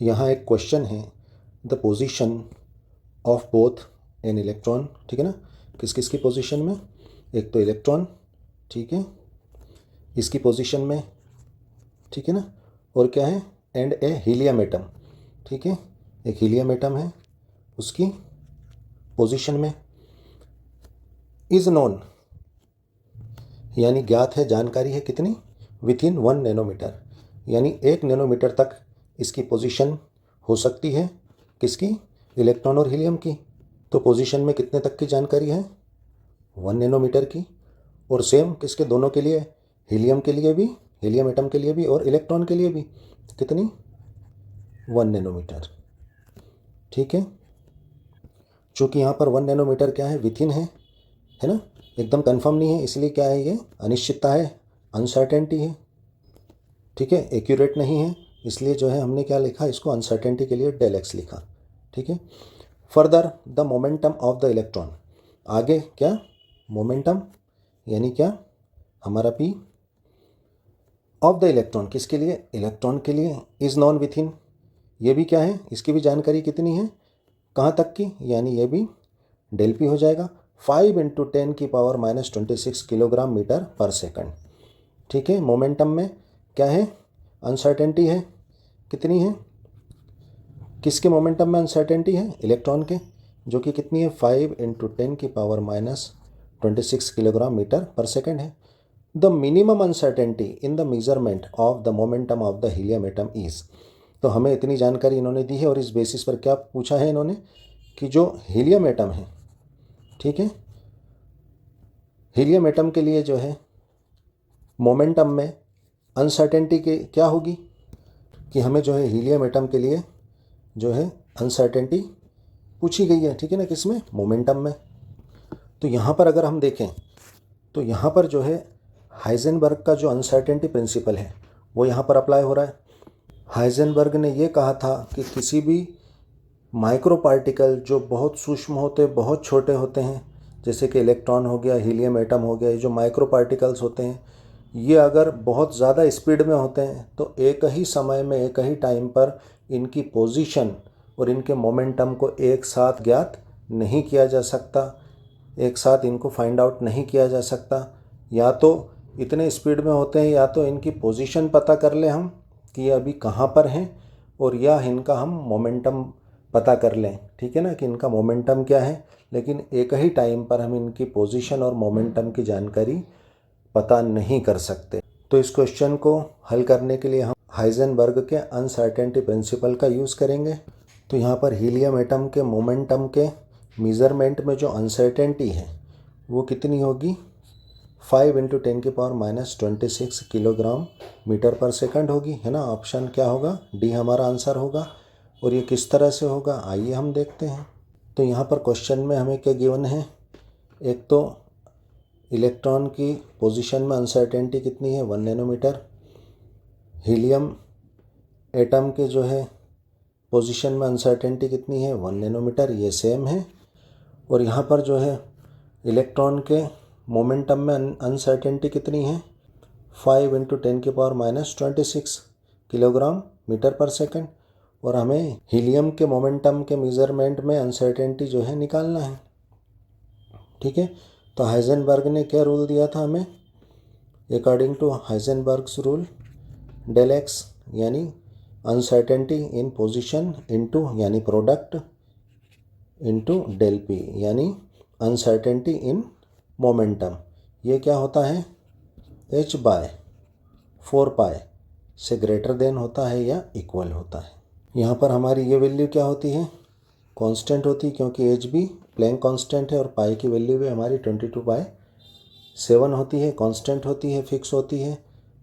यहाँ एक क्वेश्चन है, the position of both an electron, ठीक है ना, किस किस की पोजीशन में, एक तो इलेक्ट्रॉन, ठीक है, इसकी पोजीशन में, ठीक है ना, और क्या है, एंड ए हीलियम एटम, ठीक है, एक हीलियम एटम है उसकी पोजीशन में, इज नोन यानी ज्ञात है, जानकारी है कितनी, विथ इन 1 नैनोमीटर, यानी 1 नैनोमीटर तक इसकी पोजीशन हो सकती है, किसकी, इलेक्ट्रॉन और हीलियम की। तो पोजीशन में कितने तक की जानकारी है, 1 नैनोमीटर की। और सेम किसके, दोनों के लिए, हीलियम के लिए भी, हीलियम एटम के लिए भी और इलेक्ट्रॉन के लिए भी, कितनी, 1 नैनोमीटर, ठीक है। चूँकि यहाँ पर 1 नैनोमीटर क्या है, विथ इन है ना, एकदम कंफर्म नहीं है, इसलिए क्या है, ये अनिश्चितता है, अनसर्टेनिटी है, ठीक है, एक्यूरेट नहीं है, इसलिए जो है हमने क्या लिखा, इसको अनसर्टेनिटी के लिए डेल एक्स लिखा, ठीक है। Further the momentum of the electron, आगे क्या, मोमेंटम यानी क्या, हमारा पी, ऑफ द इलेक्ट्रॉन किसके लिए, इलेक्ट्रॉन के लिए, इज नॉन विथ इन, ये भी क्या है, इसकी भी जानकारी कितनी है, कहाँ तक की, यानी ये भी डेल पी हो जाएगा, 5 × 10⁻⁻26 किलोग्राम मीटर पर सेकंड, ठीक है। मोमेंटम में क्या है, अनसर्टेनिटी है, कितनी है, किसके मोमेंटम में अनसर्टेनिटी है, इलेक्ट्रॉन के, जो कि कितनी है, 5 × 10⁻⁻26 किलोग्राम मीटर पर सेकंड है। The minimum uncertainty in the measurement of the momentum of the helium atom is, तो हमें इतनी जानकारी इन्होंने दी है और इस बेसिस पर क्या पूछा है इन्होंने, कि जो हीलियम एटम है, ठीक है, हीलियम एटम के लिए जो है मोमेंटम में अनसर्टेनिटी के क्या होगी, कि हमें जो है हीलियम एटम के लिए जो है अनसर्टेनिटी पूछी गई है, ठीक है ना, किसमें, मोमेंटम में। तो यहाँ पर अगर हम देखें तो यहाँ पर जो है हाइजेनबर्ग का जो अनसर्टेनिटी प्रिंसिपल है वो यहाँ पर अप्लाई हो रहा है। हाइजेनबर्ग ने ये कहा था कि किसी भी माइक्रो पार्टिकल जो बहुत सूक्ष्म होते, बहुत छोटे होते हैं, जैसे कि इलेक्ट्रॉन हो गया, हीलियम एटम हो गया, ये जो माइक्रो पार्टिकल्स होते हैं, ये अगर बहुत ज़्यादा स्पीड में होते हैं तो एक ही समय में, एक ही टाइम पर इनकी पोजीशन और इनके मोमेंटम को एक साथ ज्ञात नहीं किया जा सकता, एक साथ इनको फाइंड आउट नहीं किया जा सकता। या तो इतने स्पीड में होते हैं, या तो इनकी पोजीशन पता कर लें हम कि ये अभी कहाँ पर हैं, और या इनका हम मोमेंटम पता कर लें, ठीक है ना, कि इनका मोमेंटम क्या है, लेकिन एक ही टाइम पर हम इनकी पोजीशन और मोमेंटम की जानकारी पता नहीं कर सकते। तो इस क्वेश्चन को हल करने के लिए हम हाइजेनबर्ग के अनसर्टेनिटी प्रिंसिपल का यूज़ करेंगे। तो यहाँ पर हीलियम एटम के मोमेंटम के मेज़रमेंट में जो अनसर्टेनिटी है वो कितनी होगी, 5 × 10⁻⁻26 किलोग्राम मीटर पर सेकंड होगी, है ना। ऑप्शन क्या होगा, डी हमारा आंसर होगा। और ये किस तरह से होगा, आइए हम देखते हैं। तो यहाँ पर क्वेश्चन में हमें क्या गिवन है, एक तो इलेक्ट्रॉन की पोजीशन में अनसर्टेनिटी कितनी है, 1 नैनोमीटर, हीलियम एटम के जो है पोजीशन में अनसर्टेनिटी कितनी है, 1 नैनोमीटर, ये सेम है। और यहाँ पर जो है इलेक्ट्रॉन के मोमेंटम में अनसर्टेनिटी कितनी है, 5 × 10⁻⁻26 किलोग्राम मीटर पर सेकंड। और हमें हीलियम के मोमेंटम के मेज़रमेंट में अनसर्टेनिटी जो है निकालना है, ठीक है। तो हाइजेनबर्ग ने क्या रूल दिया था हमें, according to Heisenberg's rule, del x यानी अनसर्टेनिटी इन पोजीशन इनटू यानी प्रोडक्ट इनटू डेल पी यानी अनसर्टेनिटी इन मोमेंटम, ये क्या होता है, h/4π से ग्रेटर देन होता है या इक्वल होता है। यहाँ पर हमारी ये वैल्यू क्या होती है, कांस्टेंट होती है, क्योंकि एच भी प्लैंक कांस्टेंट है और पाई की वैल्यू भी हमारी 22/7 होती है, कांस्टेंट होती है, फिक्स होती है,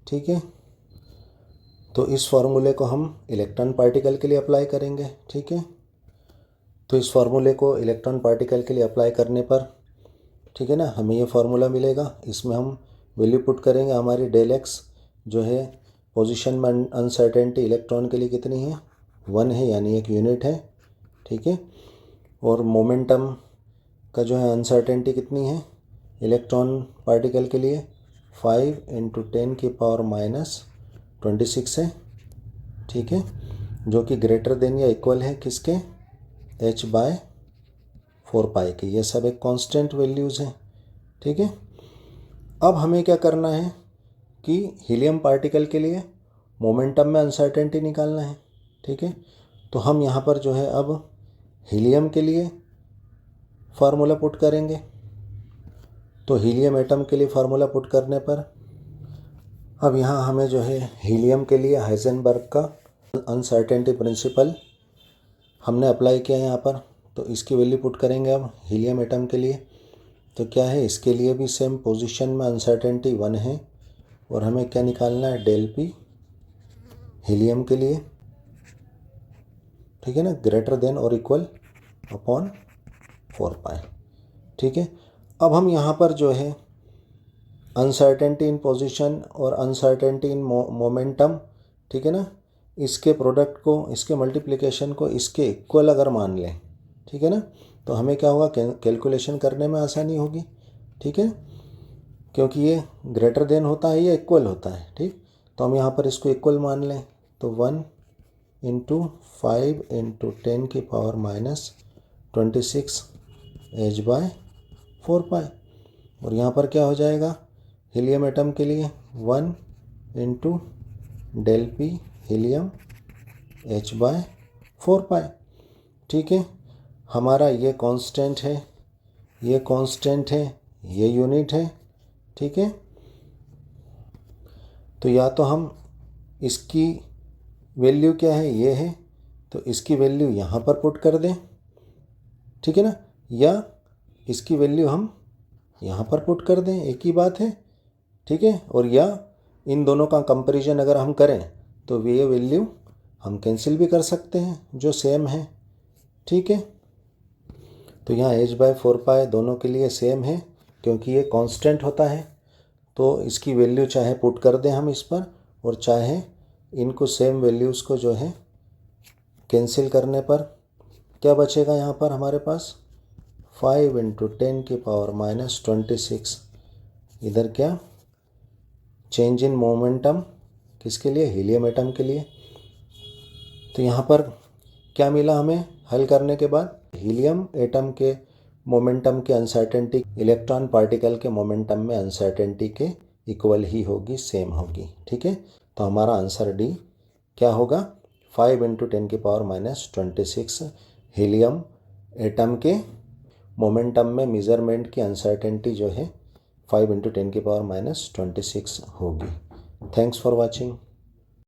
ठीक है। तो इस फार्मूले को हम इलेक्ट्रॉन पार्टिकल के लिए अप्लाई करेंगे, ठीक है। तो इस फार्मूले को इलेक्ट्रॉन पार्टिकल के लिए अप्लाई करने पर, ठीक है ना, हमें ये फार्मूला मिलेगा। इसमें हम वैल्यू पुट करेंगे, हमारी डेल एक्स जो है पोजीशन में अनसर्टेनिटी इलेक्ट्रॉन के लिए कितनी है, 1 है, यानी एक यूनिट है, ठीक है। और मोमेंटम का जो है अनसर्टेनिटी कितनी है इलेक्ट्रॉन पार्टिकल के लिए, 5 × 10⁻⁻26 है, ठीक है। जो कि ग्रेटर देन या इक्वल है किसके, h/4π के। ये सब एक कांस्टेंट वैल्यूज़ हैं, ठीक है। अब हमें क्या करना है कि हीलियम पार्टिकल के लिए मोमेंटम में अनसर्टेनिटी निकालना है, ठीक है। तो हम यहाँ पर जो है अब हीलियम के लिए फार्मूला पुट करेंगे। तो हीलियम एटम के लिए फार्मूला पुट करने पर अब यहाँ हमें जो है हीलियम के लिए हाइजेनबर्ग का अनसर्टेनिटी प्रिंसिपल हमने अप्लाई किया यहाँ पर। तो इसकी वैल्यू पुट करेंगे अब हीलियम एटम के लिए। तो क्या है, इसके लिए भी सेम पोजीशन में अनसर्टेनिटी 1 है और हमें क्या निकालना है, डेल पी हीलियम के लिए, ठीक है ना, ग्रेटर देन और इक्वल अपॉन 4π, ठीक है। अब हम यहाँ पर जो है अनसर्टेनिटी इन पोजीशन और अनसर्टेनिटी इन मोमेंटम, ठीक है ना, इसके प्रोडक्ट को, इसके मल्टीप्लिकेशन को इसके इक्वल अगर मान लें, ठीक है ना, तो हमें क्या होगा, कैलकुलेशन करने में आसानी होगी, ठीक है, क्योंकि ये ग्रेटर देन होता है या इक्वल होता है, ठीक। तो हम यहाँ पर इसको इक्वल मान लें। तो 1 × 5 × 10⁻26 h/4π। और यहाँ पर क्या हो जाएगा, हीलियम एटम के लिए 1 × डेल पी हीलियम h/4π, ठीक है। हमारा ये कांस्टेंट है, ये कांस्टेंट है, ये यूनिट है, ठीक है। तो या तो हम इसकी वैल्यू क्या है, ये है, तो इसकी वैल्यू यहाँ पर पुट कर दें, ठीक है ना, या इसकी वैल्यू हम यहाँ पर पुट कर दें, एक ही बात है, ठीक है। और या इन दोनों का कंपैरिजन अगर हम करें तो ये वैल्यू हम कैंसिल भी कर सकते हैं जो सेम है, ठीक है। तो यहाँ h/4π दोनों के लिए सेम है क्योंकि ये कांस्टेंट होता है। तो इसकी वैल्यू चाहे पुट कर दें हम इस पर, और चाहे इनको सेम वैल्यूज़ को जो है कैंसिल करने पर क्या बचेगा, यहाँ पर हमारे पास 5 × 10⁻26। इधर क्या, चेंज इन मोमेंटम किसके लिए, हीलियम एटम के लिए। तो यहाँ पर क्या मिला हमें हल करने के बाद, हीलियम एटम के मोमेंटम के अनसर्टेनिटी इलेक्ट्रॉन पार्टिकल के मोमेंटम में अनसर्टेनिटी के इक्वल ही होगी, सेम होगी, ठीक है। तो हमारा आंसर डी क्या होगा, 5 × 10⁻26 हीलियम एटम के मोमेंटम में मेजरमेंट की अनसर्टेनिटी जो है 5 × 10⁻26 होगी। Thanks for watching.